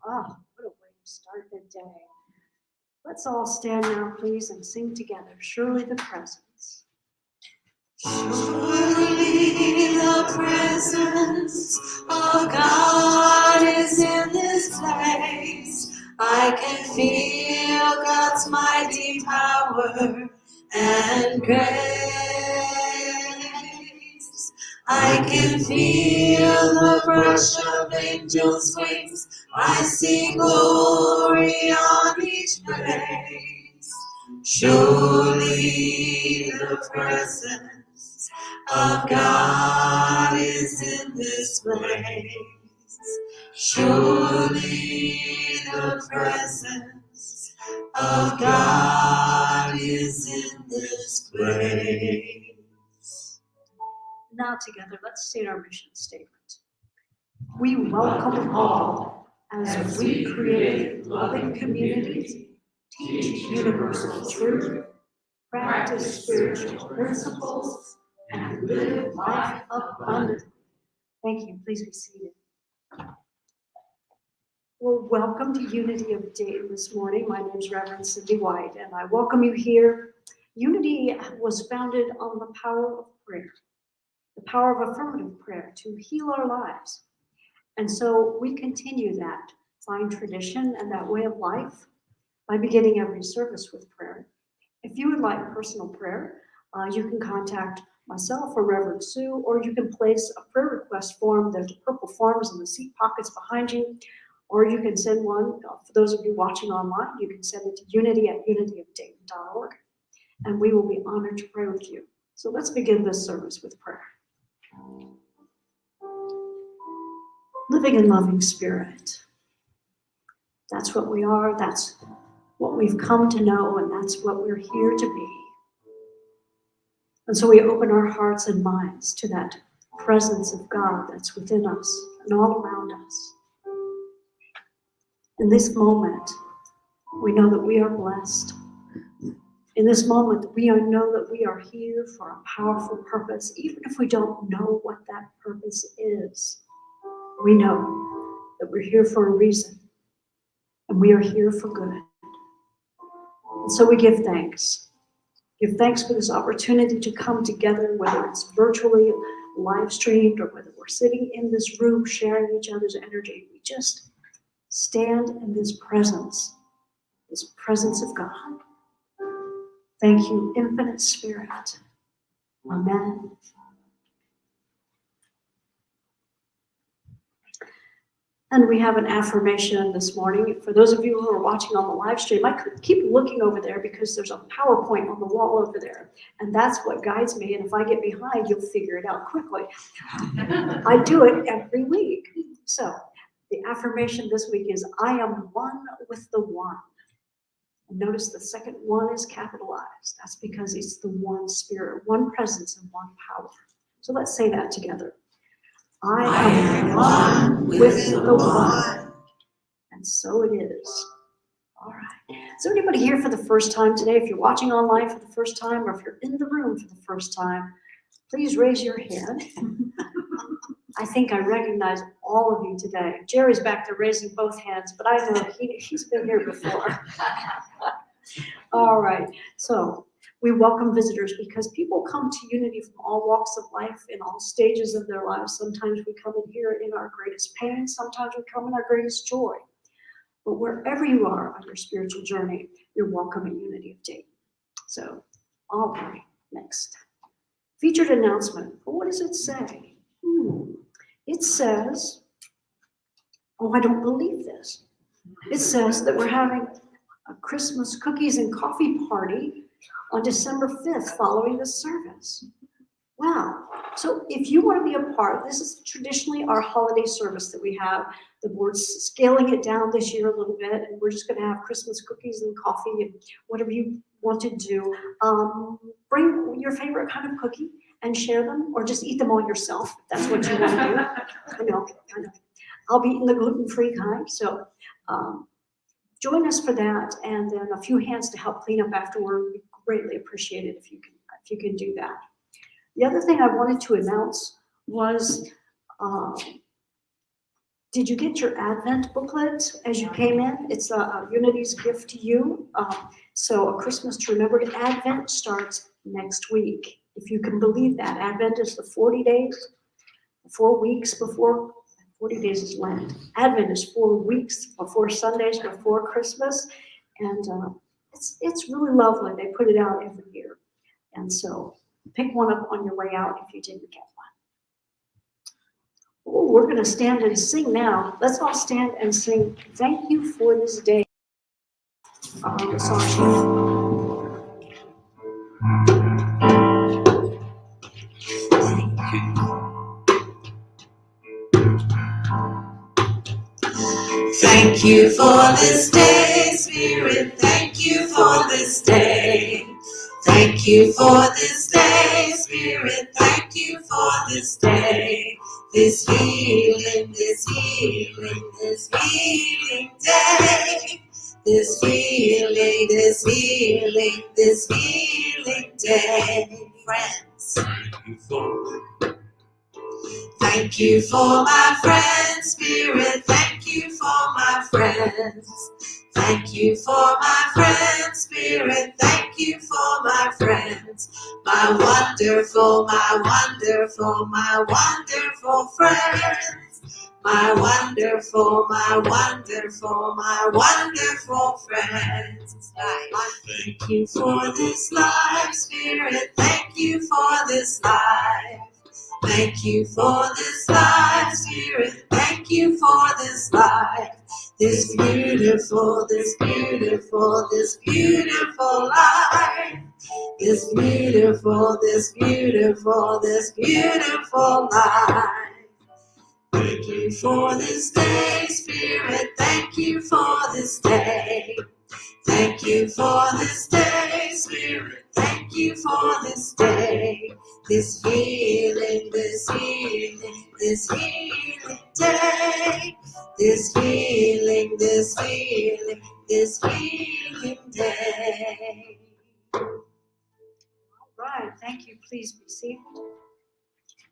Ah, what a way to start the day. Let's all stand now, please, and sing together. Surely the presence. Surely the presence of God is in this place. I can feel God's mighty power and grace. I can feel the brush of angels' wings. I see glory on each face. Surely the presence of God is in this place. Surely the presence of God is in this place. Now together, let's state our mission statement. We welcome all as we create loving communities, teach universal truth, practice spiritual principles, and live life abundantly. Thank you. Please be seated. Well, welcome to Unity of Dayton this morning. My name is Reverend Cindy White, and I welcome you here. Unity was founded on the power of prayer, the power of affirmative prayer to heal our lives. And so we continue that fine tradition and that way of life by beginning every service with prayer. If you would like personal prayer, you can contact myself or Reverend Sue, or you can place a prayer request form. There's purple forms in the seat pockets behind you, or you can send one, for those of you watching online, you can send it to unity@unityofdayton.org, and we will be honored to pray with you. So let's begin this service with prayer. Living and loving Spirit. That's what we are, that's what we've come to know, and that's what we're here to be. And so we open our hearts and minds to that presence of God that's within us and all around us. In this moment, we know that we are blessed. In this moment, we know that we are here for a powerful purpose, even if we don't know what that purpose is. We know that we're here for a reason, and we are here for good. And so we give thanks. Give thanks for this opportunity to come together, whether it's virtually live streamed or whether we're sitting in this room sharing each other's energy. We just stand in this presence of God. Thank you, Infinite Spirit. Amen. And we have an affirmation this morning. For those of you who are watching on the live stream, I could keep looking over there because there's a PowerPoint on the wall over there. And that's what guides me. And if I get behind, you'll figure it out quickly. I do it every week. So the affirmation this week is, I am one with the one. Notice the second one is capitalized. That's because it's the one spirit, one presence, and one power. So let's say that together. I am one with the one. And so it is. All right. Is there anybody here for the first time today? If you're watching online for the first time, or if you're in the room for the first time, please raise your hand. I think I recognize all of you today. Jerry's back there raising both hands, but I know he's been here before. All right. So we welcome visitors because people come to Unity from all walks of life in all stages of their lives. Sometimes we come in here in our greatest pain. Sometimes we come in our greatest joy. But wherever you are on your spiritual journey, you're welcome at Unity of Dayton. So, all right, next. Featured announcement. Well, what does it say? It says, oh, I don't believe this. It says that we're having a Christmas cookies and coffee party on December 5th following the service. Wow. So if you want to be a part, this is traditionally our holiday service that we have. The board's scaling it down this year a little bit, and we're just going to have Christmas cookies and coffee and whatever you want to do. Bring your favorite kind of cookie and share them, or just eat them all yourself, if that's what you want to do. I know. I'll be eating the gluten-free kind, so join us for that, and then a few hands to help clean up afterward. We greatly appreciate it if you can do that. The other thing I wanted to announce was Did you get your Advent booklet as you came in? It's a Unity's gift to you. So a Christmas to remember. Advent starts next week. If you can believe that. Advent is the 40 days, 4 weeks before, 40 days is Lent. Advent is 4 weeks before Sundays before Christmas. And it's really lovely. They put it out every year. And so pick one up on your way out if you didn't get one. Oh, we're going to stand and sing now. Let's all stand and sing Thank You for This Day. Song sheet. Thank you for this day, Spirit. Thank you for this day. Thank you for this day, Spirit. Thank you for this day. This healing, this healing, this healing day. This healing, this healing, this healing day. Friends. Thank you for my friends, Spirit. Thank you for my friends. Thank you for my friends, Spirit. Thank you for my friends. My wonderful, my wonderful, my wonderful friends. My wonderful, my wonderful, my wonderful friends. Thank you for this life, Spirit. Thank you for this life. Thank you for this life, Spirit. Thank you for this life. This beautiful, this beautiful, this beautiful life. This beautiful, this beautiful, this beautiful life. Thank you for this day, Spirit. Thank you for this day. Thank you for this day, Spirit. Thank you for this day. This healing, this healing, this healing day. This healing, this healing, this healing day. All right, thank you. Please be seated.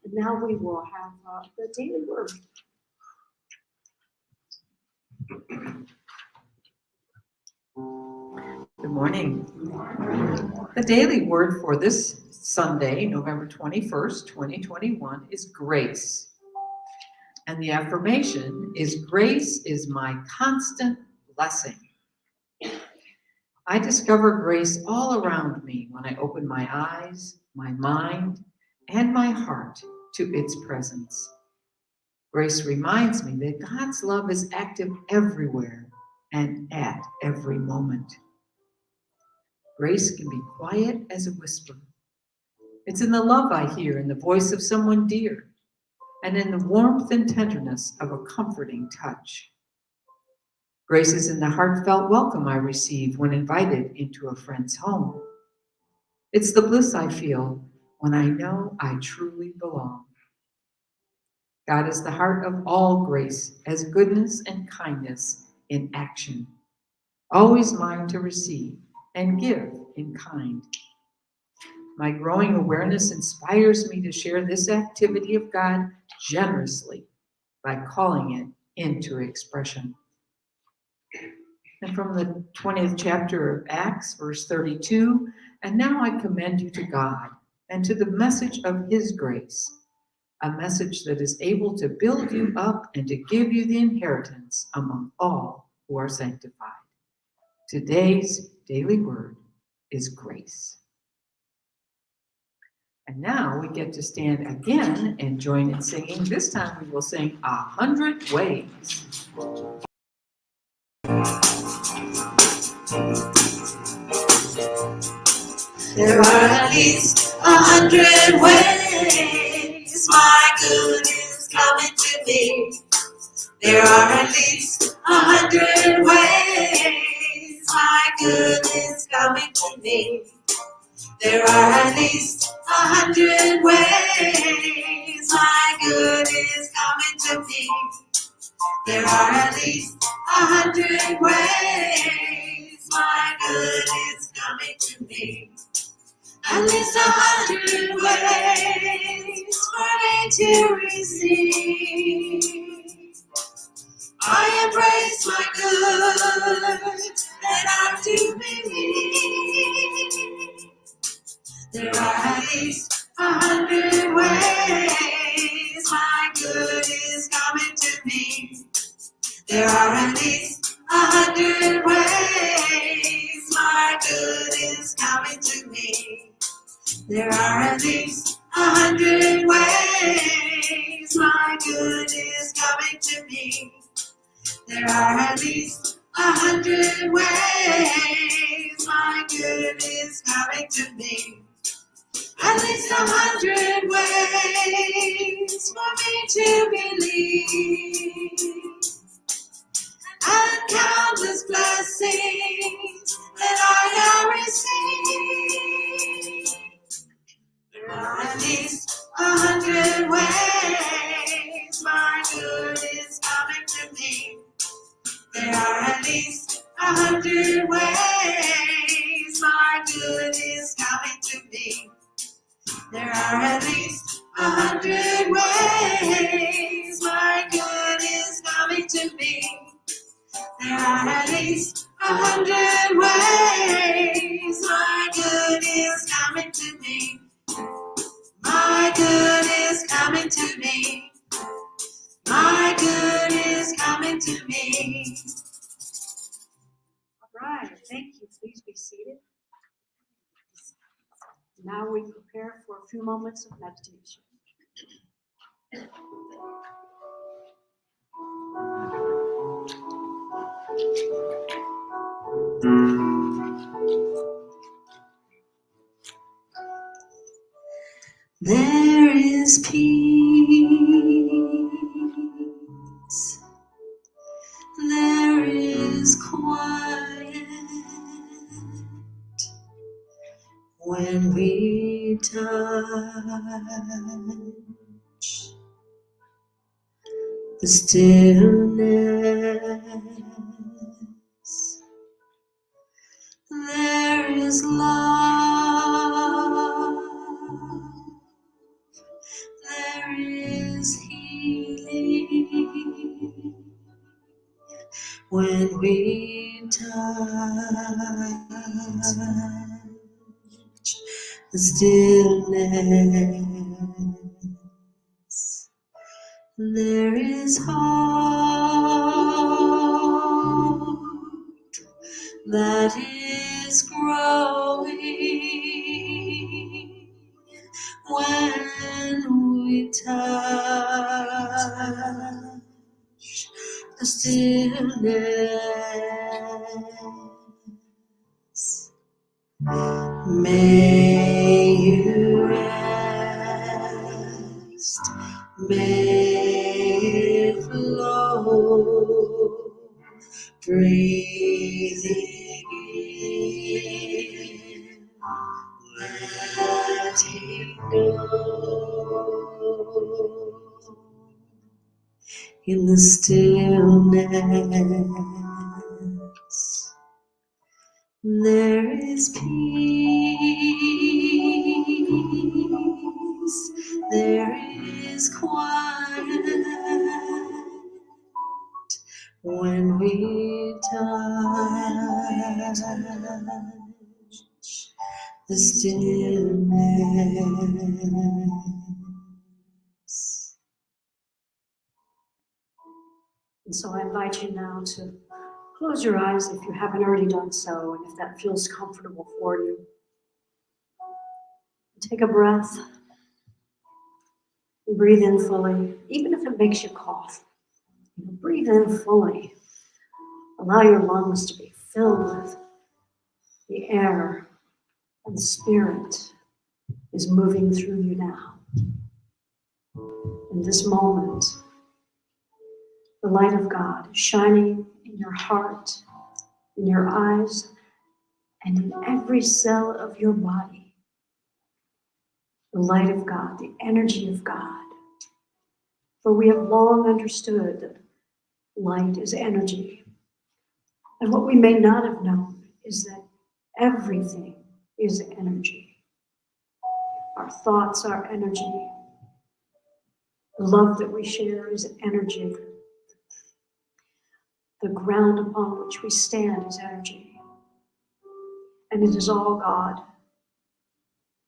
And now we will have the daily word. Good morning. The daily word for this Sunday, November 21st, 2021, is grace. And the affirmation is, grace is my constant blessing. I discover grace all around me when I open my eyes, my mind, and my heart to its presence. Grace reminds me that God's love is active everywhere and at every moment. Grace can be quiet as a whisper. It's in the love I hear in the voice of someone dear, and in the warmth and tenderness of a comforting touch. Grace is in the heartfelt welcome I receive when invited into a friend's home. It's the bliss I feel when I know I truly belong. God is the heart of all grace, as goodness and kindness in action, always mine to receive and give in kind. My growing awareness inspires me to share this activity of God generously by calling it into expression. And from the 20th chapter of Acts, verse 32, and now I commend you to God and to the message of his grace, a message that is able to build you up and to give you the inheritance among all who are sanctified. Today's daily word is grace. And now we get to stand again and join in singing. This time we will sing 100 Ways. There are at least 100 ways my good is coming to me. There are at least 100 ways my good is coming to me. There are at least 100 ways my good is coming to me. There are at least 100 ways my good is coming to me. At least 100 ways for me to receive. I embrace my good, and I do believe there are at least 100 ways my good is coming to me. There are at least 100 ways my good is coming to me. There are at least 100 ways my good is coming to me. There are at least 100 ways my good is coming to me. At least 100 ways for me to believe. And countless blessings that I now receive. There are at least 100 ways my good is coming to me. There are at least 100 ways my good is coming to me. There are at least 100 ways my good is coming to me. There are at least 100 ways my good is coming to me. My good is coming to me. My good is coming to me. All right, thank you. Please be seated. Now we prepare for a few moments of meditation. There is peace. There is quiet when we touch the stillness. There is love. There is healing when we touch the stillness. There is hope that is growing when we touch the stillness. May you rest, may it flow, breathing in, letting go. In the stillness, there is peace, there is quiet when we touch the stillness. And so I invite you now to close your eyes if you haven't already done so, and if that feels comfortable for you. Take a breath. And breathe in fully, even if it makes you cough. Breathe in fully. Allow your lungs to be filled with the air, and the Spirit is moving through you now. In this moment, the light of God is shining in your heart, in your eyes, and in every cell of your body. The light of God, the energy of God. For we have long understood that light is energy. And what we may not have known is that everything is energy. Our thoughts are energy. The love that we share is energy. The ground upon which we stand is energy. And it is all God.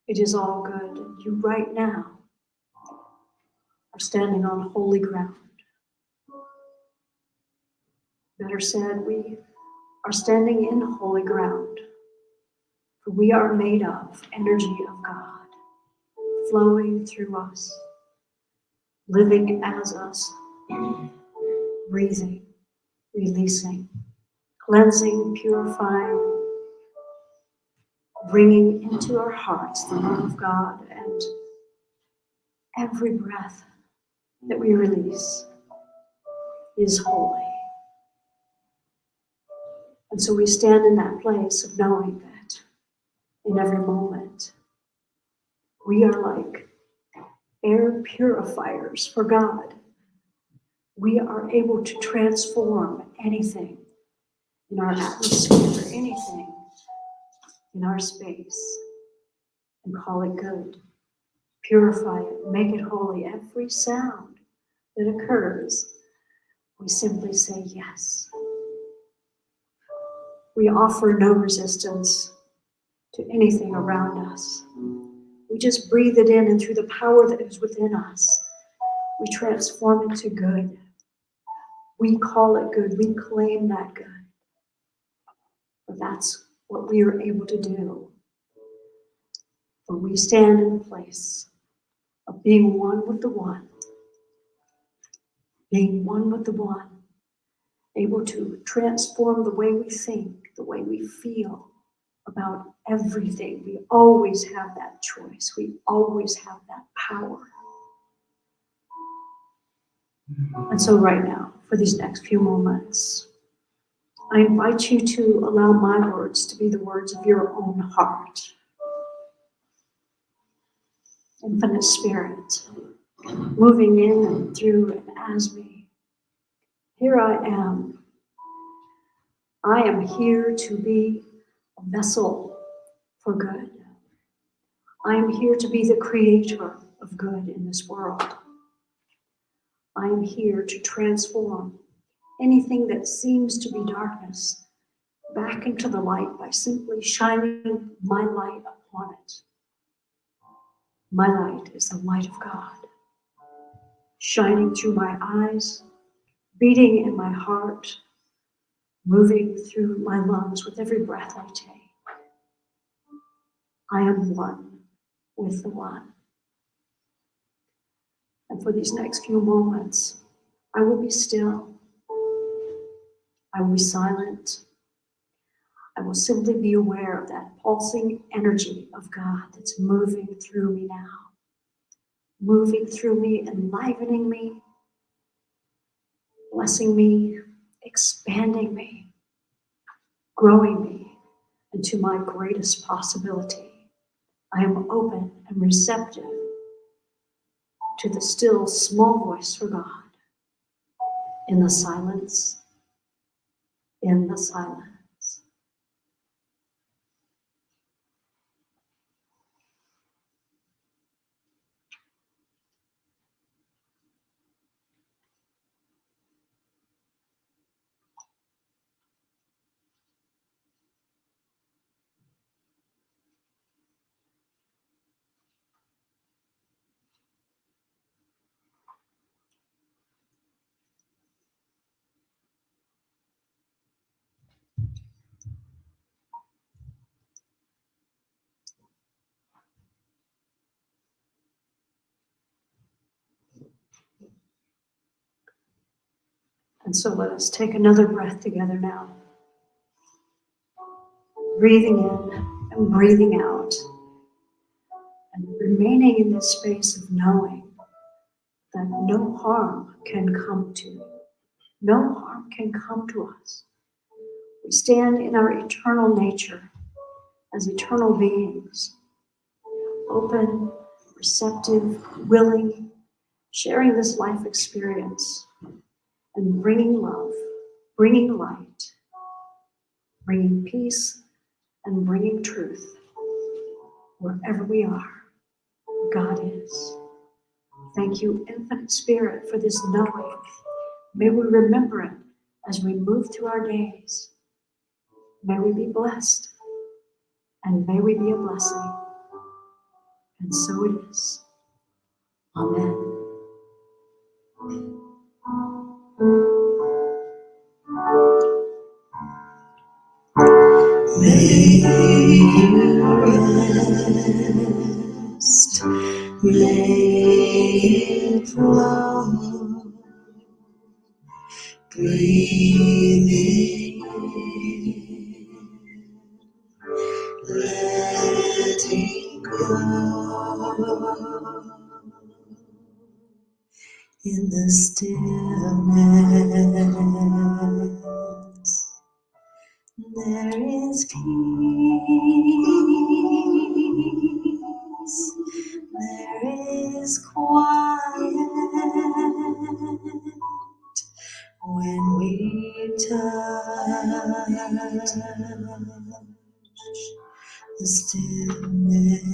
It is all good. And you right now are standing on holy ground. Better said, we are standing in holy ground. For we are made of energy of God, flowing through us, living as us, breathing, releasing, cleansing, purifying, bringing into our hearts the love of God, and every breath that we release is holy. And so we stand in that place of knowing that in every moment we are like air purifiers for God. We are able to transform anything in our atmosphere, anything in our space, and call it good. Purify it, make it holy. Every sound that occurs, we simply say yes. We offer no resistance to anything around us. We just breathe it in, and through the power that is within us, we transform it to good. We call it good. We claim that good. But that's what we are able to do. For we stand in the place of being one with the one. Being one with the one. Able to transform the way we think, the way we feel about everything. We always have that choice. We always have that power. And so right now, for these next few moments, I invite you to allow my words to be the words of your own heart. Infinite Spirit, moving in and through and as me. Here I am. I am here to be a vessel for good. I am here to be the creator of good in this world. I am here to transform anything that seems to be darkness back into the light by simply shining my light upon it. My light is the light of God, shining through my eyes, beating in my heart, moving through my lungs with every breath I take. I am one with the one. And for these next few moments, I will be still. I will be silent. I will simply be aware of that pulsing energy of God that's moving through me now. Moving through me, enlivening me, blessing me, expanding me, growing me into my greatest possibility. I am open and receptive to the still small voice for God. In the silence, in the silence. And so let us take another breath together now. Breathing in and breathing out. And remaining in this space of knowing that no harm can come to you. No harm can come to us. We stand in our eternal nature as eternal beings, open, receptive, willing, sharing this life experience and bringing love, bringing light, bringing peace, and bringing truth wherever we are. God is. Thank you, Infinite Spirit, for this knowing. May we remember it as we move through our days. May we be blessed, and may we be a blessing. And so it is. Amen. May you rest, may it flow, breathing in, letting go. In the stillness, there is peace, there is quiet when we touch the stillness.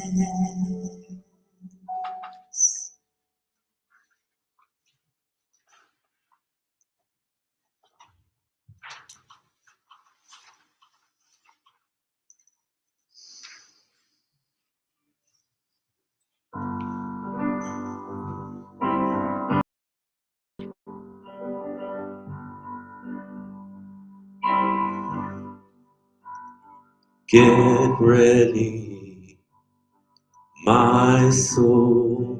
Get ready, my soul.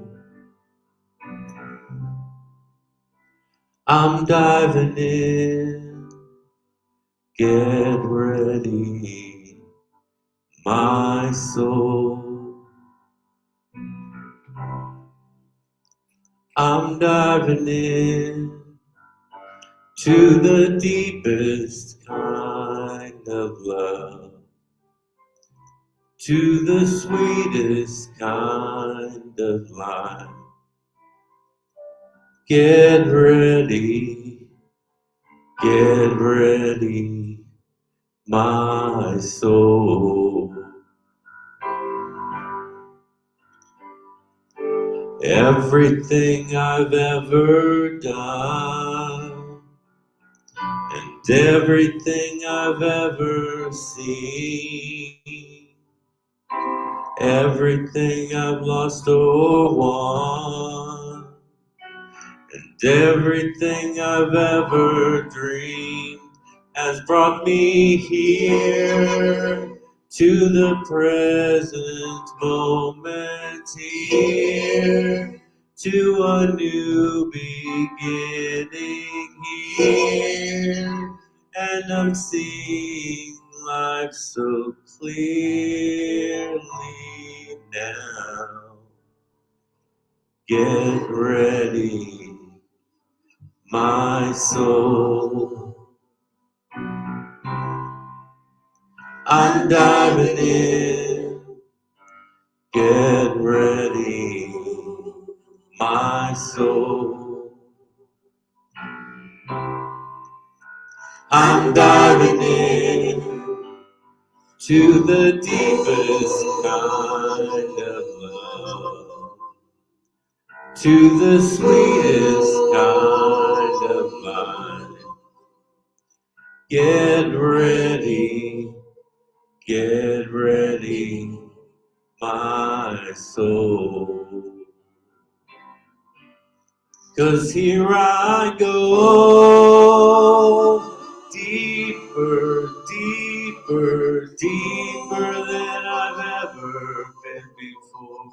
I'm diving in. Get ready, my soul. I'm diving in to the deepest kind of love, to the sweetest kind of life. Get ready, my soul. Everything I've ever done and everything I've ever seen, everything I've lost or won, and everything I've ever dreamed has brought me here to the present moment, here to a new beginning, here, and I'm seeing life so clearly now. Get ready, my soul. I'm diving in. Get ready, my soul. I'm diving in to the deepest kind of love, to the sweetest kind of life. Get ready, my soul. 'Cause here I go, deeper, deeper, deeper than I've ever been before.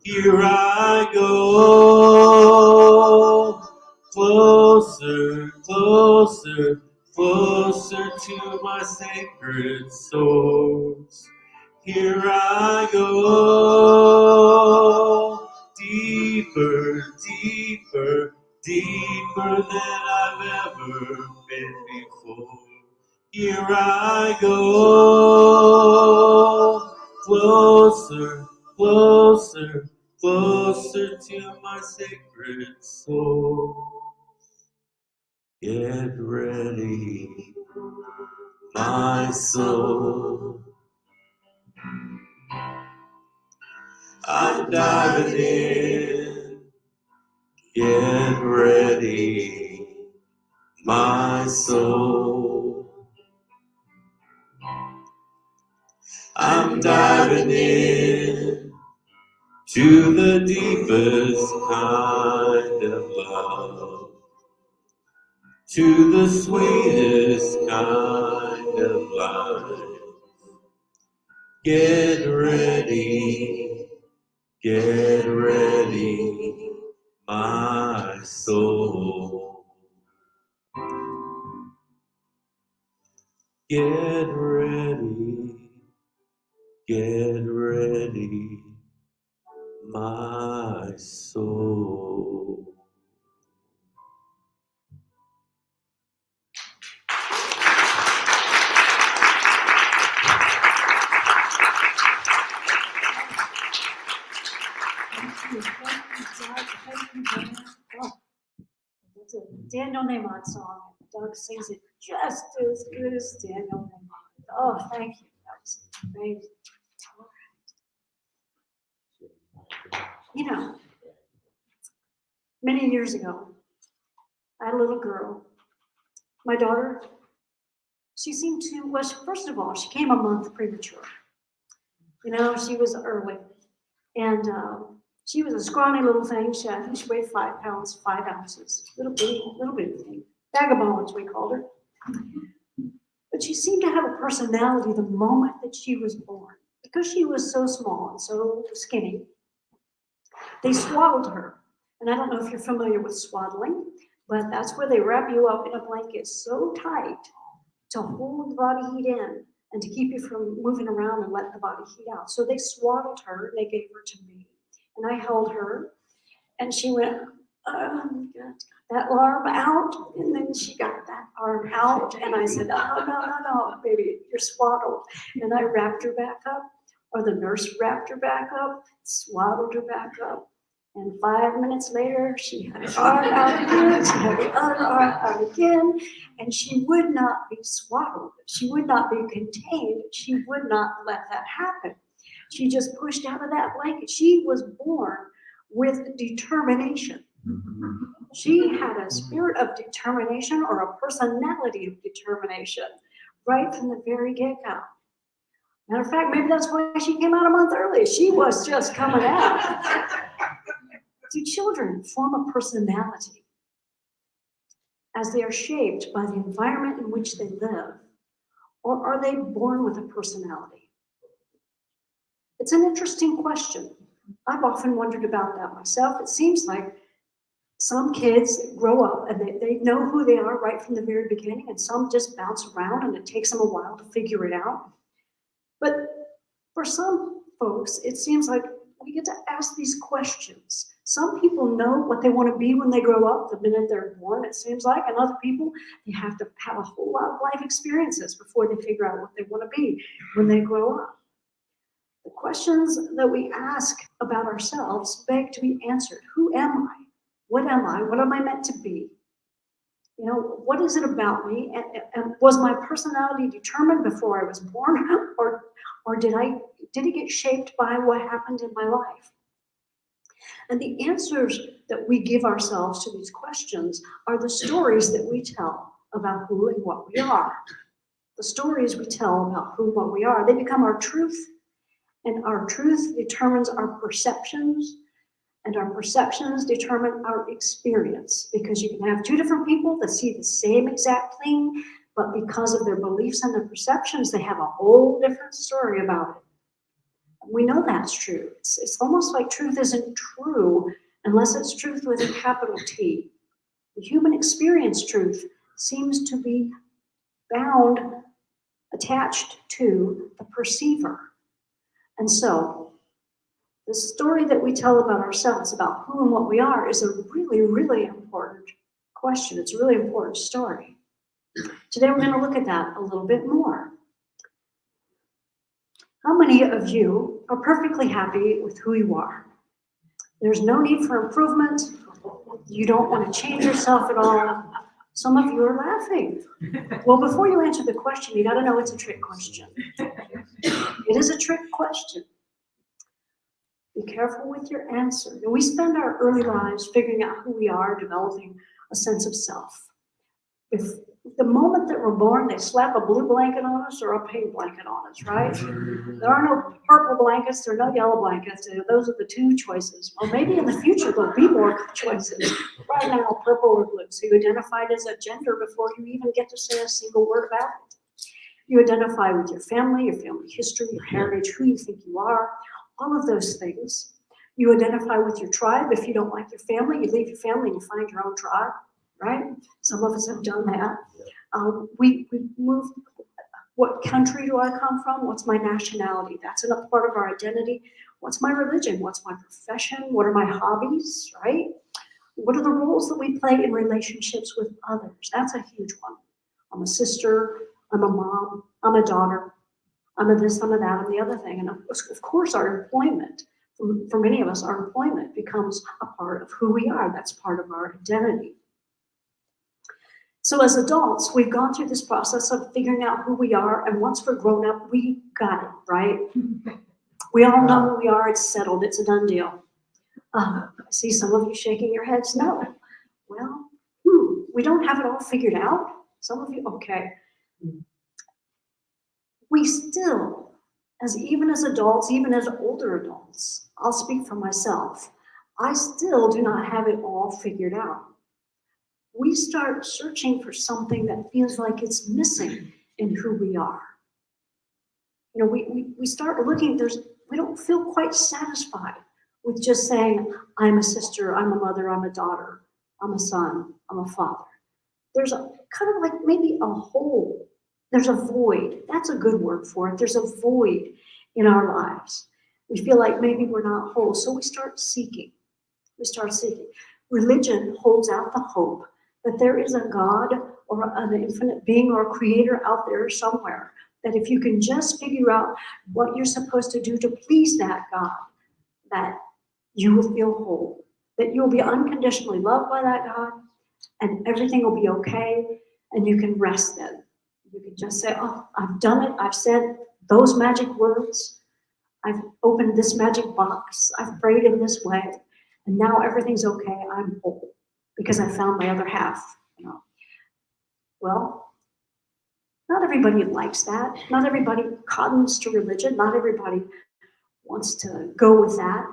Here I go, closer, closer, closer to my sacred source. Here I go, deeper, deeper, deeper than I've ever been before. Here I go, closer, closer, closer to my sacred soul. Get ready, my soul. I'm diving in. Get ready, my soul. soul. I'm diving in to the deepest kind of love, to the sweetest kind of life. Get ready, my soul. Get ready, my soul. It's a Daniel Nahmod song. Doug sings it just as good as Daniel Nahmod. Oh, thank you. That was amazing. You know, many years ago, I had a little girl. My daughter, she seemed to, well, first of all, she came a month premature. You know, she was early. And she was a scrawny little thing. I think she weighed 5 pounds, 5 ounces. Little bitty thing. Vagabond, we called her. But she seemed to have a personality the moment that she was born. Because she was so small and so skinny, they swaddled her. And I don't know if you're familiar with swaddling, but that's where they wrap you up in a blanket so tight to hold the body heat in and to keep you from moving around and let the body heat out. So they swaddled her, and they gave her to me. And I held her, and she went, got that arm out, and then she got that arm out, and I said, oh, no, baby, you're swaddled. And I wrapped her back up, or the nurse wrapped her back up, swaddled her back up. And 5 minutes later, she had her arm out again, she had the other arm out again, and she would not be swaddled. She would not be contained. She would not let that happen. She just pushed out of that blanket. She was born with determination. She had a spirit of determination or a personality of determination right from the very get-go. Matter of fact, maybe that's why she came out a month early. She was just coming out. Do children form a personality as they are shaped by the environment in which they live, or are they born with a personality? It's an interesting question. I've often wondered about that myself. It seems like some kids grow up and they know who they are right from the very beginning, and some just bounce around and it takes them a while to figure it out. But for some folks, it seems like we get to ask these questions. Some people know what they want to be when they grow up the minute they're born, it seems like, and other people, they have to have a whole lot of life experiences before they figure out what they want to be when they grow up. The questions that we ask about ourselves beg to be answered. Who am I? What am I? What am I meant to be? You know, what is it about me? And was my personality determined before I was born, or did it get shaped by what happened in my life? And the answers that we give ourselves to these questions are the stories that we tell about who and what we are. The stories we tell about who and what we are, they become our truth. And our truth determines our perceptions, and our perceptions determine our experience. Because you can have two different people that see the same exact thing, but because of their beliefs and their perceptions, they have a whole different story about it. We know that's true. It's almost like truth isn't true unless it's truth with a capital T. The human experience truth seems to be bound, attached to the perceiver. And so, the story that we tell about ourselves, about who and what we are, is a really, really important question. It's a really important story. Today we're going to look at that a little bit more. How many of you are perfectly happy with who you are? There's no need for improvement. You don't want to change yourself at all. Some of you are laughing. Well, before you answer the question, you got to know it's a trick question. It is a trick question. Be careful with your answer. We spend our early lives figuring out who we are, developing a sense of self. The moment that we're born, they slap a blue blanket on us or a pink blanket on us, right? There are no purple blankets, there are no yellow blankets. Those are the two choices. Well, maybe in the future there'll be more choices. Right now, purple or blue. So you identified as a gender before you even get to say a single word about it. You identify with your family history, your heritage, who you think you are, all of those things. You identify with your tribe. If you don't like your family, you leave your family and you find your own tribe, right? Some of us have done that. We moved. What country do I come from? What's my nationality? That's a part of our identity. What's my religion? What's my profession? What are my hobbies, right? What are the roles that we play in relationships with others? That's a huge one. I'm a sister, I'm a mom, I'm a daughter, I'm a this, I'm a that, I'm the other thing. And of course, our employment, for many of us, our employment becomes a part of who we are. That's part of our identity. So as adults, we've gone through this process of figuring out who we are, and once we're grown up, we got it, right? We all know who we are, it's settled, it's a done deal. I see some of you shaking your heads, no. Well, we don't have it all figured out. Some of you, okay. We still, even as adults, even as older adults, I'll speak for myself, I still do not have it all figured out. We start searching for something that feels like it's missing in who we are. You know, we start looking, we don't feel quite satisfied with just saying, I'm a sister, I'm a mother, I'm a daughter, I'm a son, I'm a father. There's a kind of like maybe a hole. There's a void. That's a good word for it. There's a void in our lives. We feel like maybe we're not whole, so we start seeking. Religion holds out the hope that there is a God or an infinite being or creator out there somewhere, that if you can just figure out what you're supposed to do to please that God, that you will feel whole, that you'll be unconditionally loved by that God, and everything will be okay, and you can rest then. You can just say, oh, I've done it, I've said those magic words, I've opened this magic box, I've prayed in this way, and now everything's okay, I'm whole, because I found my other half, you know. Well, not everybody likes that. Not everybody cottons to religion. Not everybody wants to go with that.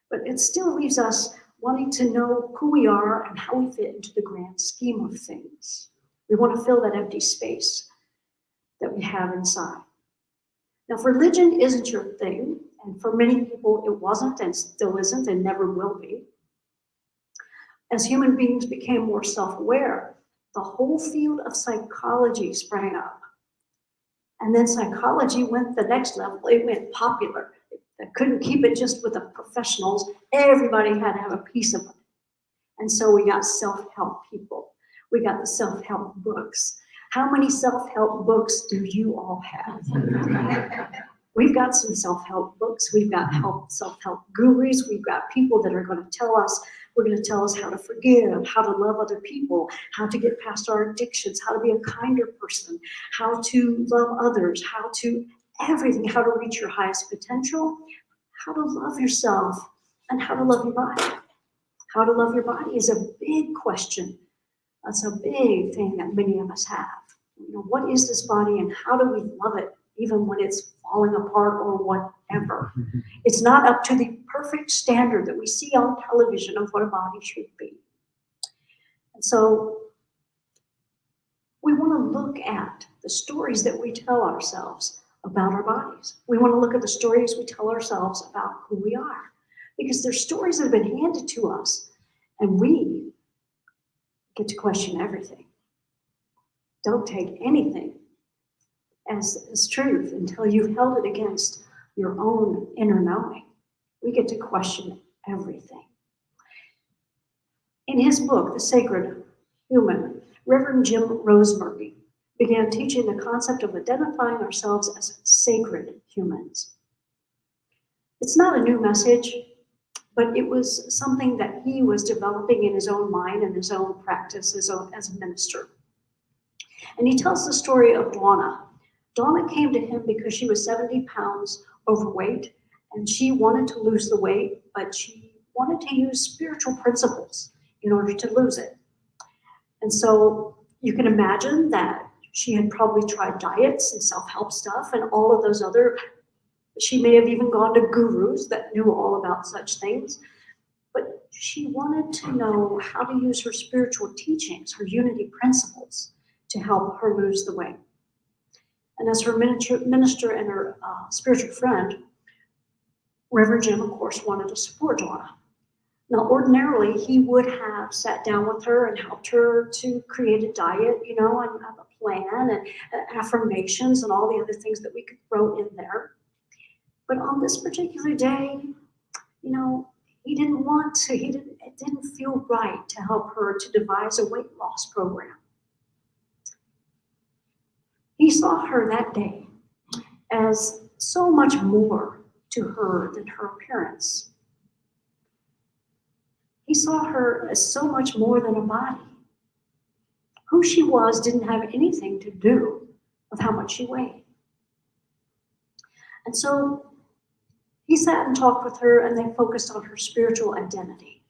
But it still leaves us wanting to know who we are and how we fit into the grand scheme of things. We want to fill that empty space that we have inside. Now, if religion isn't your thing, and for many people it wasn't and still isn't and never will be, as human beings became more self-aware, the whole field of psychology sprang up. And then psychology went the next level. It went popular. They couldn't keep it just with the professionals. Everybody had to have a piece of it. And so we got self-help people. We got the self-help books. How many self-help books do you all have? We've got some self-help books. We've got self-help gurus. We've got people that are going to tell us, how to forgive, how to love other people, how to get past our addictions, how to be a kinder person, how to love others, how to everything, how to reach your highest potential, how to love yourself, and how to love your body. How to love your body is a big question. That's a big thing that many of us have. You know, what is this body and how do we love it even when it's falling apart or whatever? It's not up to the perfect standard that we see on television of what a body should be. And so we want to look at the stories that we tell ourselves about our bodies. We want to look at the stories we tell ourselves about who we are, because there's stories that have been handed to us and we get to question everything. Don't take anything as truth until you've held it against your own inner knowing. We get to question everything. In his book, The Sacred Human, Reverend Jim Rosemurray began teaching the concept of identifying ourselves as sacred humans. It's not a new message, but it was something that he was developing in his own mind and his own practice as a minister. And he tells the story of Donna. Donna came to him because she was 70 pounds overweight, and she wanted to lose the weight, but she wanted to use spiritual principles in order to lose it. And so You can imagine that she had probably tried diets and self-help stuff and all of those other, she may have even gone to gurus that knew all about such things. But she wanted to know how to use her spiritual teachings, her unity principles, to help her lose the weight. And as her minister and her spiritual friend, Reverend Jim, of course, wanted to support Donna. Now, ordinarily, he would have sat down with her and helped her to create a diet, and have a plan and affirmations and all the other things that we could throw in there. But on this particular day, he didn't want to, it didn't feel right to help her to devise a weight loss program. He saw her that day as so much more to her than her appearance. He saw her as so much more than a body. Who she was didn't have anything to do with how much she weighed. And so he sat and talked with her, and they focused on her spiritual identity.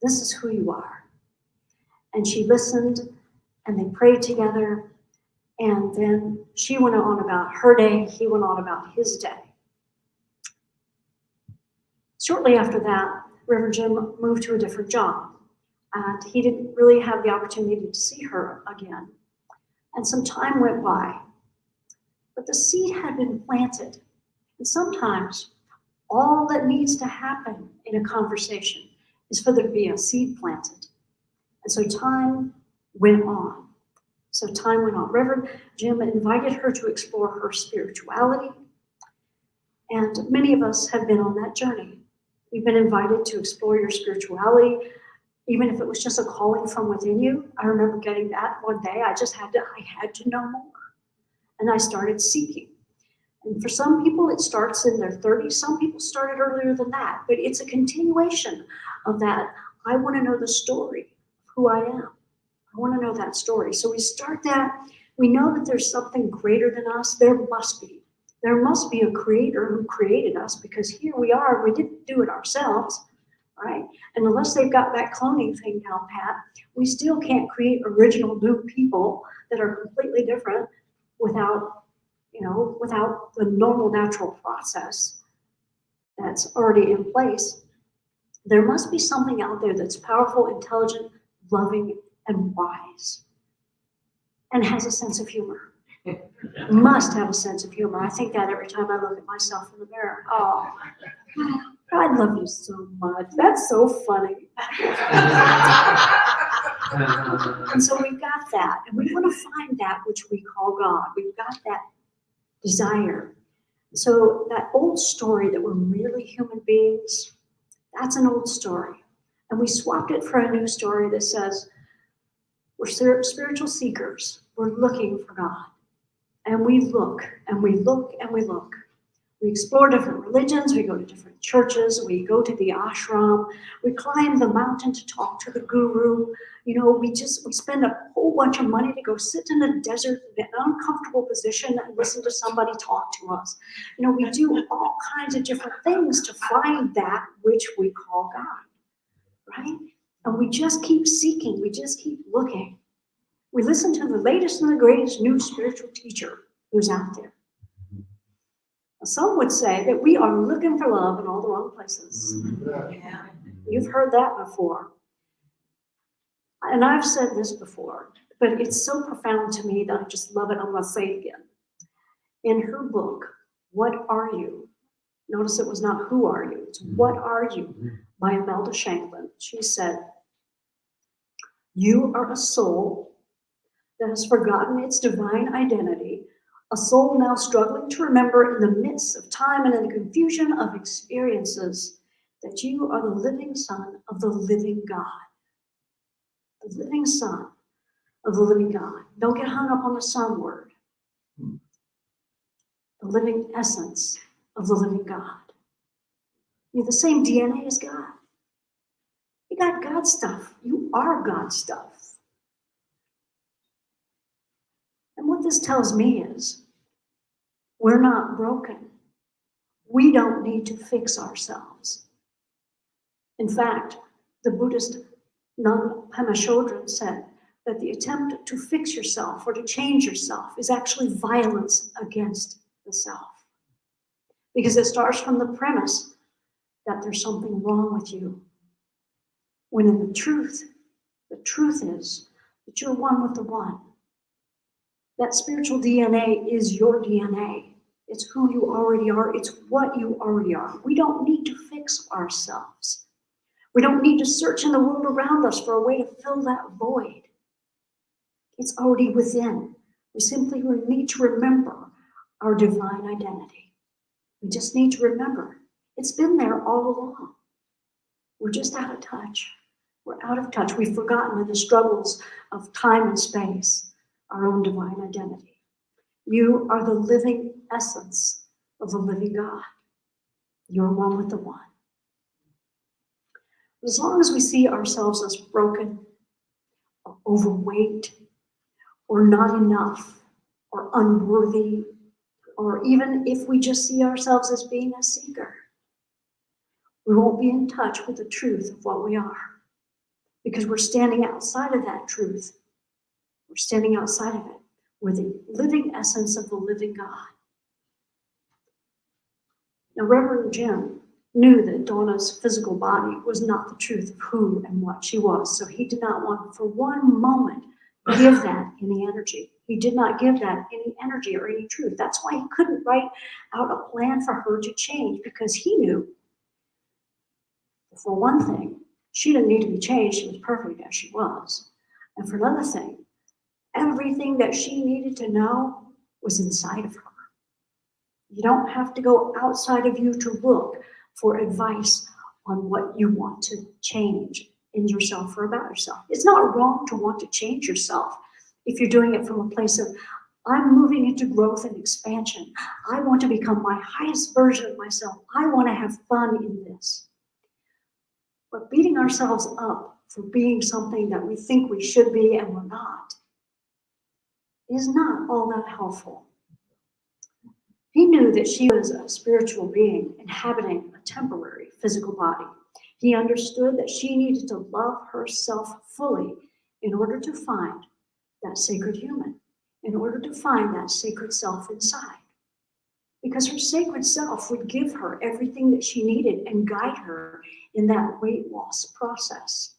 This is who you are. And she listened, and they prayed together, and then she went on about her day, he went on about his day. Shortly after that, Reverend Jim moved to a different job, and he didn't really have the opportunity to see her again. And some time went by, but the seed had been planted. And sometimes all that needs to happen in a conversation is for there to be a seed planted. And so time went on. Reverend Jim invited her to explore her spirituality. And many of us have been on that journey. We've been invited to explore your spirituality, even if it was just a calling from within you. I remember getting that one day. I had to know more. And I started seeking. And for some people, it starts in their 30s. Some people started earlier than that. But it's a continuation of that. I want to know the story of who I am. I want to know that story. So we start that. We know that there's something greater than us. There must be. There must be a creator who created us, because here we are. We didn't do it ourselves, right? And unless they've got that cloning thing down pat, we still can't create original new people that are completely different without the normal natural process that's already in place. There must be something out there that's powerful, intelligent, loving, and wise, and has a sense of humor. Must have a sense of humor. I think that every time I look at myself in the mirror. Oh, I love you so much. That's so funny. And so we've got that, and we want to find that which we call God. We've got that desire. So that old story that we're really human beings, that's an old story. And we swapped it for a new story that says we're spiritual seekers. We're looking for God. And we look, and we look, and we look. We explore different religions. We go to different churches. We go to the ashram. We climb the mountain to talk to the guru. We spend a whole bunch of money to go sit in a desert in an uncomfortable position and listen to somebody talk to us. We do all kinds of different things to find that which we call God, right? And we just keep seeking. We just keep looking. We listen to the latest and the greatest new spiritual teacher who's out there. Some would say that we are looking for love in all the wrong places. Yeah. You've heard that before. And I've said this before, but it's so profound to me that I just love it. I'm going to say it again. In her book, What Are You? Notice it was not who are you, it's what are you, by Imelda Shanklin. She said, you are a soul that has forgotten its divine identity, a soul now struggling to remember in the midst of time and in the confusion of experiences that you are the living son of the living God. The living son of the living God. Don't get hung up on the son word. The living essence of the living God. You're the same DNA as God. You got God stuff. You are God stuff. And what this tells me is we're not broken. We don't need to fix ourselves. In fact, the Buddhist nun Pema Chodron said, that the attempt to fix yourself or to change yourself is actually violence against the self. Because it starts from the premise that there's something wrong with you. When in the truth is that you're one with the one. That spiritual DNA is your DNA. It's who you already are. It's what you already are. We don't need to fix ourselves. We don't need to search in the world around us for a way to fill that void. It's already within. We simply need to remember our divine identity. We just need to remember. It's been there all along. We're just out of touch. We're out of touch. We've forgotten in the struggles of time and space our own divine identity. You are the living essence of the living God. You're one with the one. As long as we see ourselves as broken, or overweight, or not enough, or unworthy, or even if we just see ourselves as being a seeker, we won't be in touch with the truth of what we are. Because we're standing outside of that truth. We're standing outside of it. We're the living essence of the living God. Now, Reverend Jim knew that Donna's physical body was not the truth of who and what she was, so he did not want for one moment to give that any energy. He did not give that any energy or any truth. That's why he couldn't write out a plan for her to change, because he knew, for one thing, she didn't need to be changed. She was perfect as she was. And for another thing, everything that she needed to know was inside of her. You don't have to go outside of you to look for advice on what you want to change in yourself or about yourself. It's not wrong to want to change yourself if you're doing it from a place of, I'm moving into growth and expansion. I want to become my highest version of myself. I want to have fun in this. But beating ourselves up for being something that we think we should be and we're not is not all that helpful. He knew that she was a spiritual being inhabiting a temporary physical body. He understood that she needed to love herself fully in order to find that sacred human, in order to find that sacred self inside. Because her sacred self would give her everything that she needed and guide her in that weight loss process.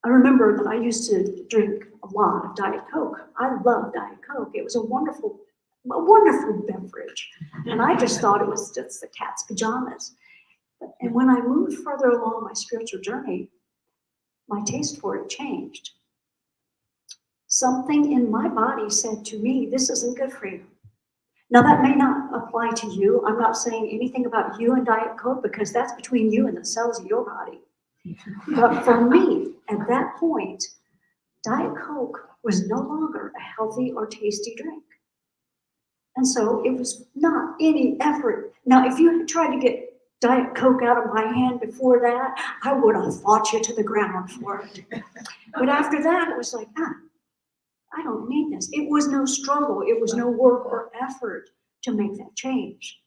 I remember that I used to drink a lot of Diet Coke. I loved Diet Coke. It was a wonderful beverage. And I just thought it was just the cat's pajamas. And when I moved further along my spiritual journey, my taste for it changed. Something in my body said to me, this isn't good for you. Now, that may not apply to you. I'm not saying anything about you and Diet Coke, because that's between you and the cells of your body. But for me, at that point, Diet Coke was no longer a healthy or tasty drink. And so it was not any effort. Now, if you had tried to get Diet Coke out of my hand before that, I would have fought you to the ground for it. But after that, it was like, I don't need this. It was no struggle. It was no work or effort to make that change.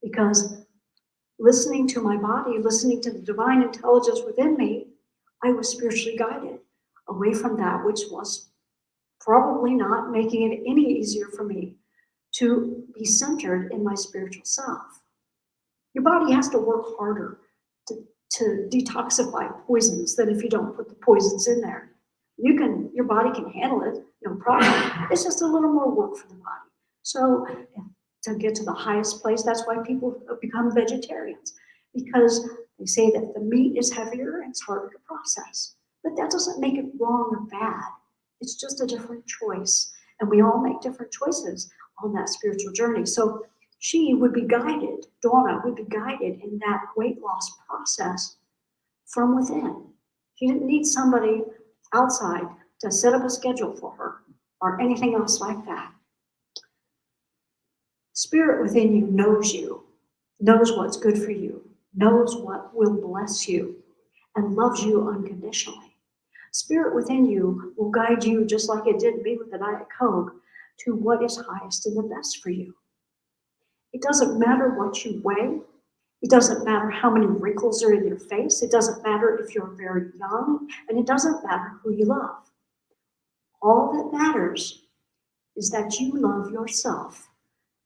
Because listening to my body, listening to the divine intelligence within me, I was spiritually guided away from that which was probably not making it any easier for me to be centered in my spiritual self. Your body has to work harder to detoxify poisons than if you don't put the poisons in there. Your body can handle it, no problem. It's just a little more work for the body. So to get to the highest place, that's why people become vegetarians, because they say that the meat is heavier and it's harder to process. But that doesn't make it wrong or bad. It's just a different choice. And we all make different choices on that spiritual journey. So she would be guided, Donna would be guided in that weight loss process from within. She didn't need somebody outside to set up a schedule for her or anything else like that. Spirit within you, knows what's good for you, knows what will bless you, and loves you unconditionally. Spirit within you will guide you, just like it did me with the Diet Coke, to what is highest and the best for you. It doesn't matter what you weigh. It doesn't matter how many wrinkles are in your face. It doesn't matter if you're very young, and it doesn't matter who you love. All that matters is that you love yourself,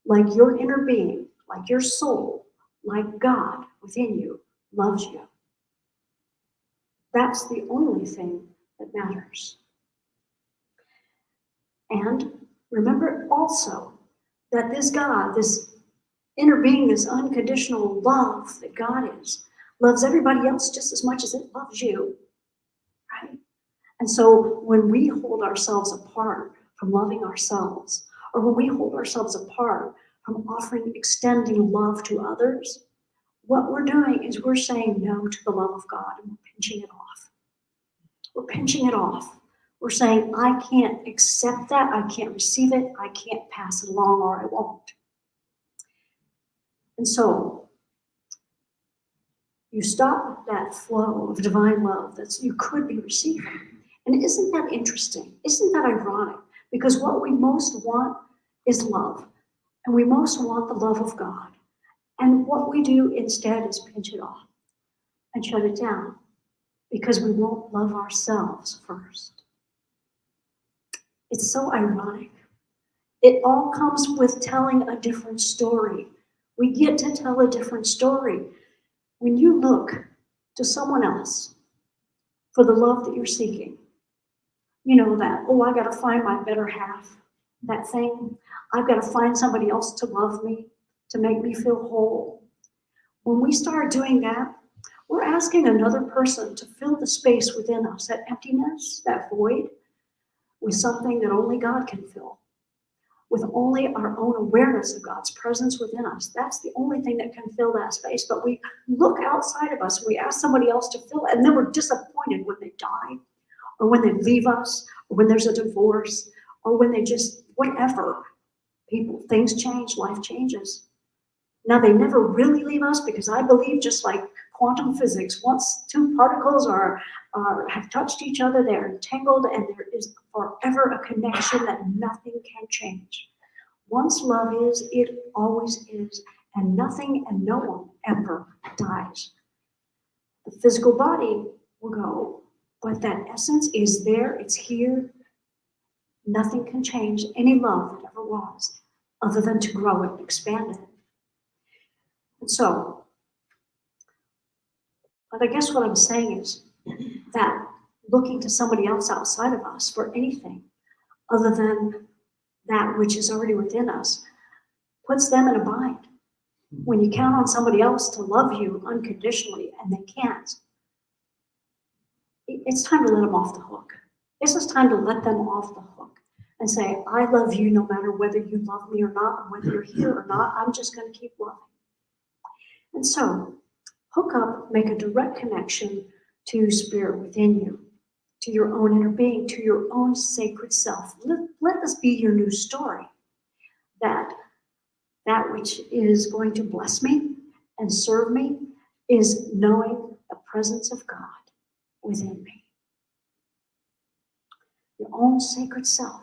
like your inner being, like your soul, like God within you loves you. That's the only thing that matters. And remember also that this God, this inner being, this unconditional love that God is, loves everybody else just as much as it loves you, right? And so when we hold ourselves apart from loving ourselves, or when we hold ourselves apart from offering, extending love to others, what we're doing is we're saying no to the love of God and we're pinching it off. We're pinching it off. We're saying, I can't accept that, I can't receive it, I can't pass it along, or I won't. And so you stop that flow of divine love that you could be receiving. And isn't that interesting? Isn't that ironic? Because what we most want is love. And we most want the love of God. And what we do instead is pinch it off and shut it down because we won't love ourselves first. It's so ironic. It all comes with telling a different story. We get to tell a different story. When you look to someone else for the love that you're seeking, you know that, oh, I got to find my better half, that thing. I've got to find somebody else to love me, to make me feel whole. When we start doing that, we're asking another person to fill the space within us, that emptiness, that void, with something that only God can fill, with only our own awareness of God's presence within us. That's the only thing that can fill that space. But we look outside of us, we ask somebody else to fill it, and then we're disappointed when they die, or when they leave us, or when there's a divorce, or when they just, whatever. Things change, life changes. Now, they never really leave us because I believe, just like quantum physics, once two particles have touched each other, they're entangled, and there is forever a connection that nothing can change. Once love is, it always is, and nothing and no one ever dies. The physical body will go, but that essence is there, it's here. Nothing can change any love that ever was, other than to grow it and expand it. And so, but I guess what I'm saying is that looking to somebody else outside of us for anything other than that which is already within us puts them in a bind. When you count on somebody else to love you unconditionally and they can't, it's time to let them off the hook. It's just time to let them off the hook and say, I love you no matter whether you love me or not, whether you're here or not, I'm just going to keep loving. And so, hook up, make a direct connection to spirit within you, to your own inner being, to your own sacred self. Let this be your new story. That which is going to bless me and serve me is knowing the presence of God within me. Your own sacred self.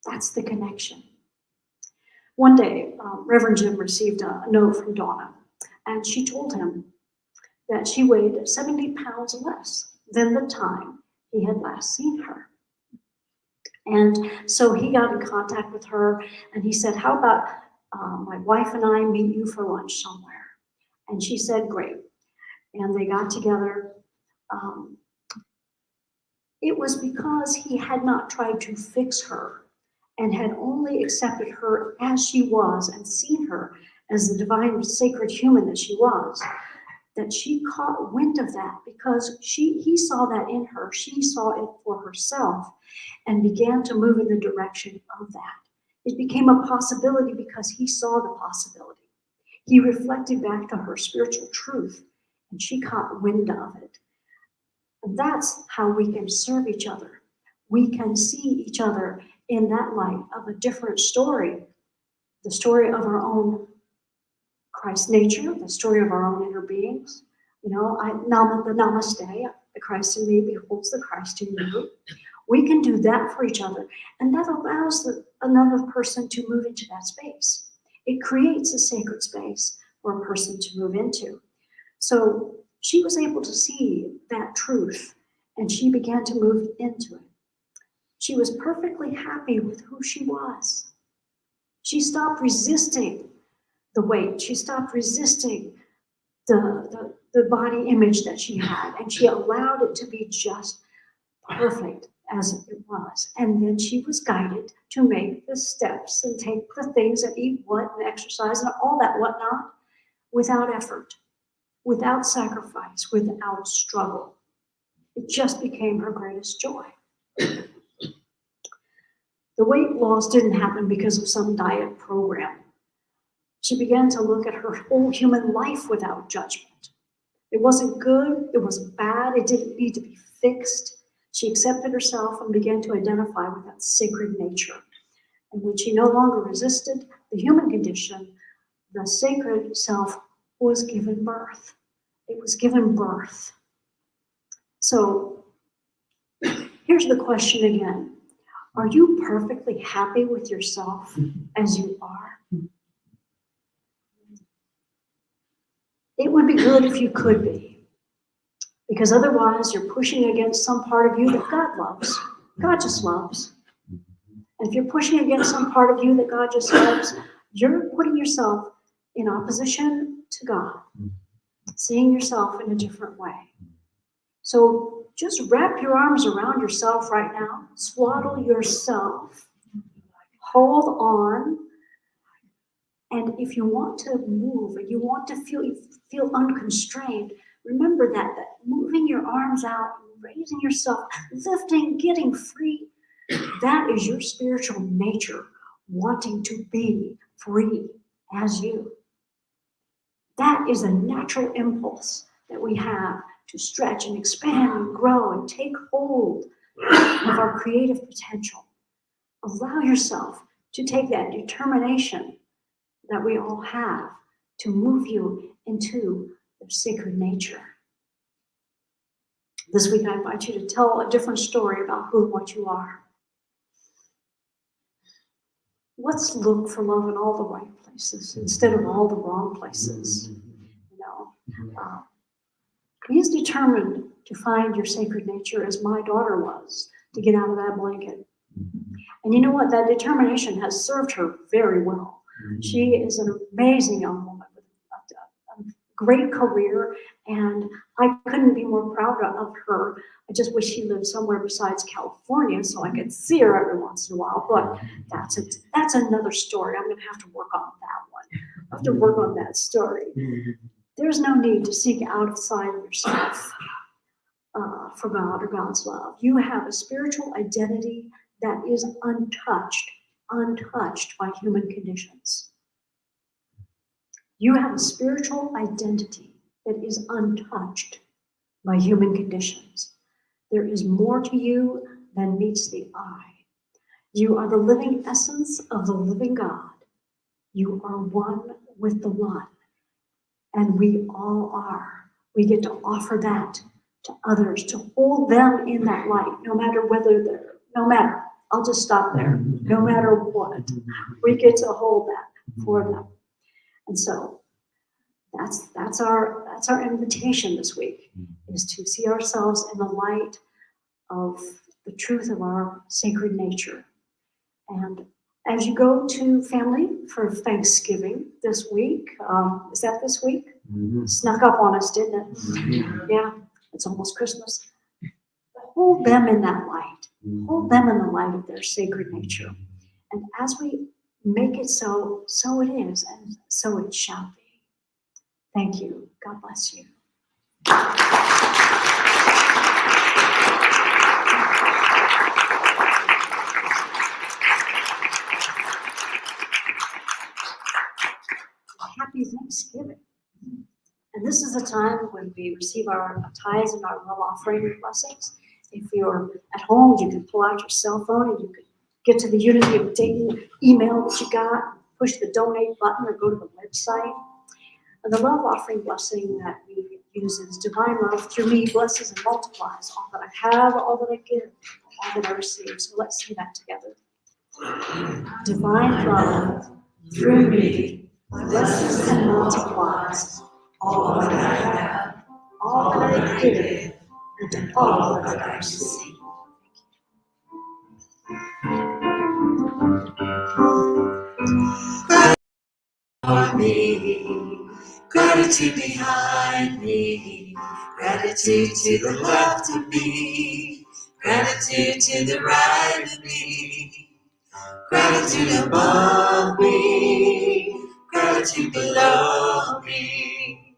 That's the connection. One day, Reverend Jim received a note from Donna, and she told him that she weighed 70 pounds less than the time he had last seen her. And so he got in contact with her, and he said, how about my wife and I meet you for lunch somewhere? And she said, great. And they got together. It was because he had not tried to fix her and had only accepted her as she was and seen her as the divine, sacred human that she was, that she caught wind of that, because he saw that in her. She saw it for herself and began to move in the direction of that. It became a possibility because he saw the possibility. He reflected back to her spiritual truth, and she caught wind of it. And that's how we can serve each other. We can see each other in that light of a different story, the story of our own Christ nature, the story of our own inner beings. You know, the namaste, the Christ in me beholds the Christ in you. We can do that for each other, and that allows another person to move into that space. It creates a sacred space for a person to move into. So she was able to see that truth, and she began to move into it. She was perfectly happy with who she was. She stopped resisting the weight. She stopped resisting the body image that she had, and she allowed it to be just perfect as it was. And then she was guided to make the steps and take the things and eat what and exercise and all that whatnot without effort, without sacrifice, without struggle. It just became her greatest joy. The weight loss didn't happen because of some diet program. She began to look at her whole human life without judgment. It wasn't good, it wasn't bad, it didn't need to be fixed. She accepted herself and began to identify with that sacred nature. And when she no longer resisted the human condition, the sacred self was given birth. It was given birth. So here's the question again. Are you perfectly happy with yourself as you are? It would be good if you could be. Because otherwise, you're pushing against some part of you that God loves. God just loves. And if you're pushing against some part of you that God just loves, you're putting yourself in opposition to God, seeing yourself in a different way. So just wrap your arms around yourself right now, swaddle yourself, hold on, and if you want to move and you want to feel unconstrained, remember that moving your arms out, raising yourself, lifting, getting free, that is your spiritual nature wanting to be free as you. That is a natural impulse that we have to stretch and expand and grow and take hold of our creative potential. Allow yourself to take that determination that we all have to move you into the sacred nature. This week I invite you to tell a different story about who and what you are. Let's look for love in all the right places instead of all the wrong places. Be as determined to find your sacred nature as my daughter was to get out of that blanket. And you know what? That determination has served her very well. She is an amazing young woman with a great career, and I couldn't be more proud of her. I just wish she lived somewhere besides California so I could see her every once in a while, but that's another story. I'm going to have to work on that one. I have to work on that story. There's no need to seek outside of yourself for God or God's love. You have a spiritual identity that is untouched by human conditions. You have a spiritual identity that is untouched by human conditions. There is more to you than meets the eye. You are the living essence of the living God. You are one with the one. And we all are. We get to offer that to others, to hold them in that light, no matter, I'll just stop there, no matter what. We get to hold that for them. And so that's our invitation this week, is to see ourselves in the light of the truth of our sacred nature. And as you go to family for Thanksgiving this week, is that this week? Snuck up on us, didn't it? Yeah, it's almost Christmas. Hold them in that light. Hold them in the light of their sacred nature. And as we make it so, so it is, and so it shall be. Thank you. God bless you. Happy Thanksgiving. And this is the time when we receive our tithes and our love offering blessings. If you're at home, you can pull out your cell phone and you can get to the Unity of Dayton email that you got, push the donate button or go to the website. And the love offering blessing that we use is divine love through me blesses and multiplies all that I have, all that I give, all that I receive. So let's say that together. Divine love through me blesses and multiplies all that I have, all that I give, and all that I receive. before me, gratitude behind me, gratitude to the left of me, gratitude to the right of me, gratitude above me, gratitude below me,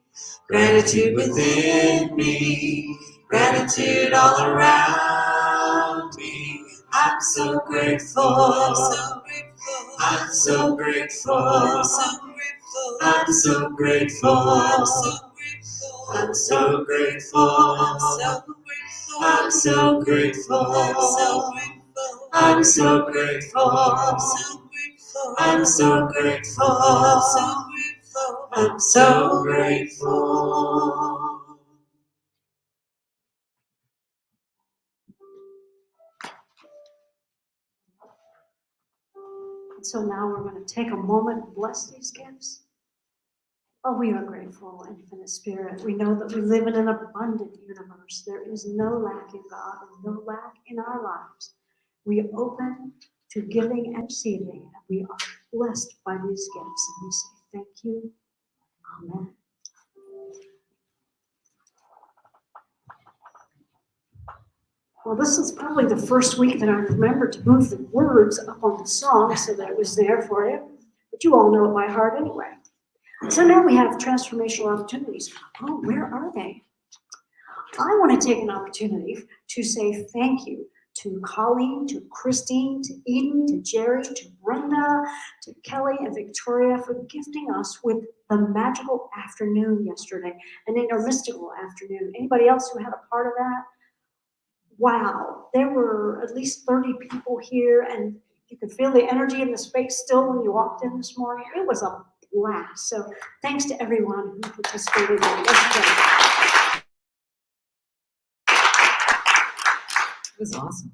gratitude within me, gratitude all around me. I'm so grateful, I'm so grateful, I'm so grateful, I'm so grateful, I'm so grateful, I'm so grateful, I'm so grateful, I'm so grateful, I'm so grateful, I'm so grateful. So now we're going to take a moment and bless these gifts. Oh, we are grateful, Infinite Spirit. We know that we live in an abundant universe. There is no lack in God and no lack in our lives. We are open to giving and receiving, and we are blessed by these gifts. And we say thank you. Amen. Well, this is probably the first week that I remembered to move the words up on the song so that it was there for you. But you all know it by heart anyway. So now we have transformational opportunities. Oh, where are they? I want to take an opportunity to say thank you to Colleen, to Christine, to Eden, to Jerry, to Brenda, to Kelly and Victoria for gifting us with the magical afternoon yesterday, an intermystical afternoon. Anybody else who had a part of that? Wow, there were at least 30 people here, and you could feel the energy in the space still when you walked in this morning. It was a blast. So thanks to everyone who participated in it yesterday. It was awesome.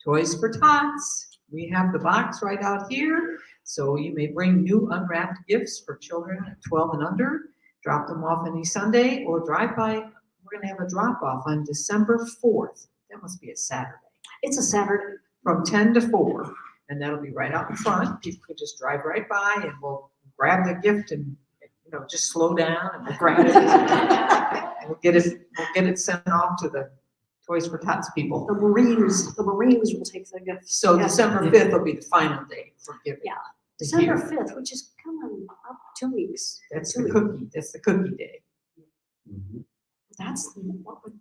Toys for Tots. We have the box right out here. So you may bring new unwrapped gifts for children 12 and under. Drop them off any Sunday or drive by. We're going to have a drop off on December 4th. That must be a Saturday. It's a Saturday. From 10 to 4. And that'll be right out in front. People could just drive right by and we'll grab the gift and, just slow down and we'll grab it. And we'll get it sent off to the Toys for Tots people. The Marines will take the gifts. So December 5th will be the final day for giving. Yeah. December 5th, which is coming up 2 weeks. That's the cookie. That's the cookie day.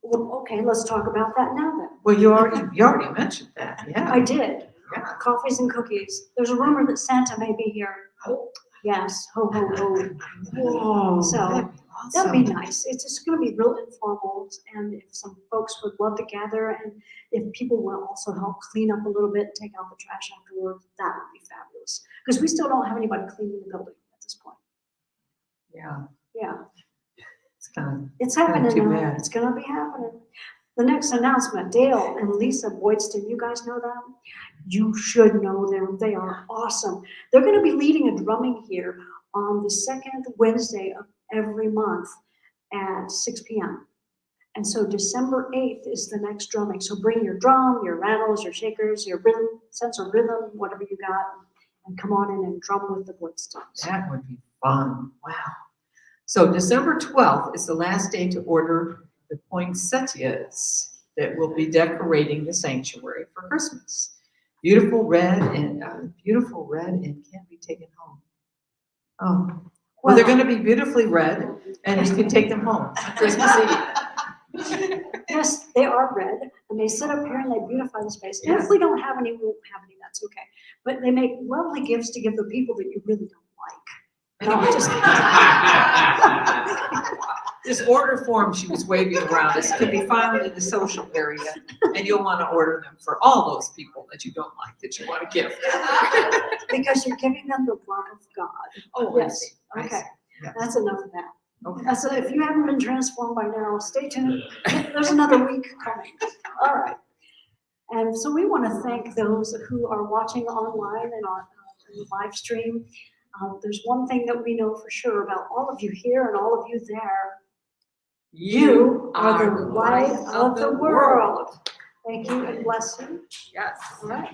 Okay, let's talk about that now then. Well, you already mentioned that. Yeah. I did. Yeah. Coffees and cookies. There's a rumor that Santa may be here. Yes, ho, ho, ho. Whoa. So that'd be nice. It's just going to be real informal, and if some folks would love to gather, and if people will also help clean up a little bit, take out the trash afterwards, that would be fabulous. Because we still don't have anybody cleaning the building at this point. Yeah. Yeah. It's happening too now. bad. It's going to be happening. The next announcement, Dale and Lisa Boydston, you guys know them? You should know them. They are awesome. They're going to be leading a drumming here on the second Wednesday of every month at 6 p.m. And so December 8th is the next drumming. So bring your drum, your rattles, your shakers, your rhythm, sense of rhythm, whatever you got, and come on in and drum with the Boydstons. That would be fun. Wow. So December 12th is the last day to order the poinsettias that will be decorating the sanctuary for Christmas. Beautiful red and can be taken home. Oh, well, they're going to be beautifully red, and you can take them home on Christmas Eve. Yes, they are red, and they sit up here and they beautify the space. And if we don't have any, we won't have any. That's okay. But they make lovely gifts to give the people that you really don't like. No, just this order form she was waving around is can be found in the social area, and you'll want to order them for all those people that you don't like, that you want to give. Because you're giving them the love of God. Oh, yes. I see. Okay. Yeah. That's enough of that. Okay. So if you haven't been transformed by now, stay tuned. There's another week coming. All right. And so we want to thank those who are watching online and on the live stream. There's one thing that we know for sure about all of you here and all of you there. You are the light of the world. Thank you and bless you. Yes. All right.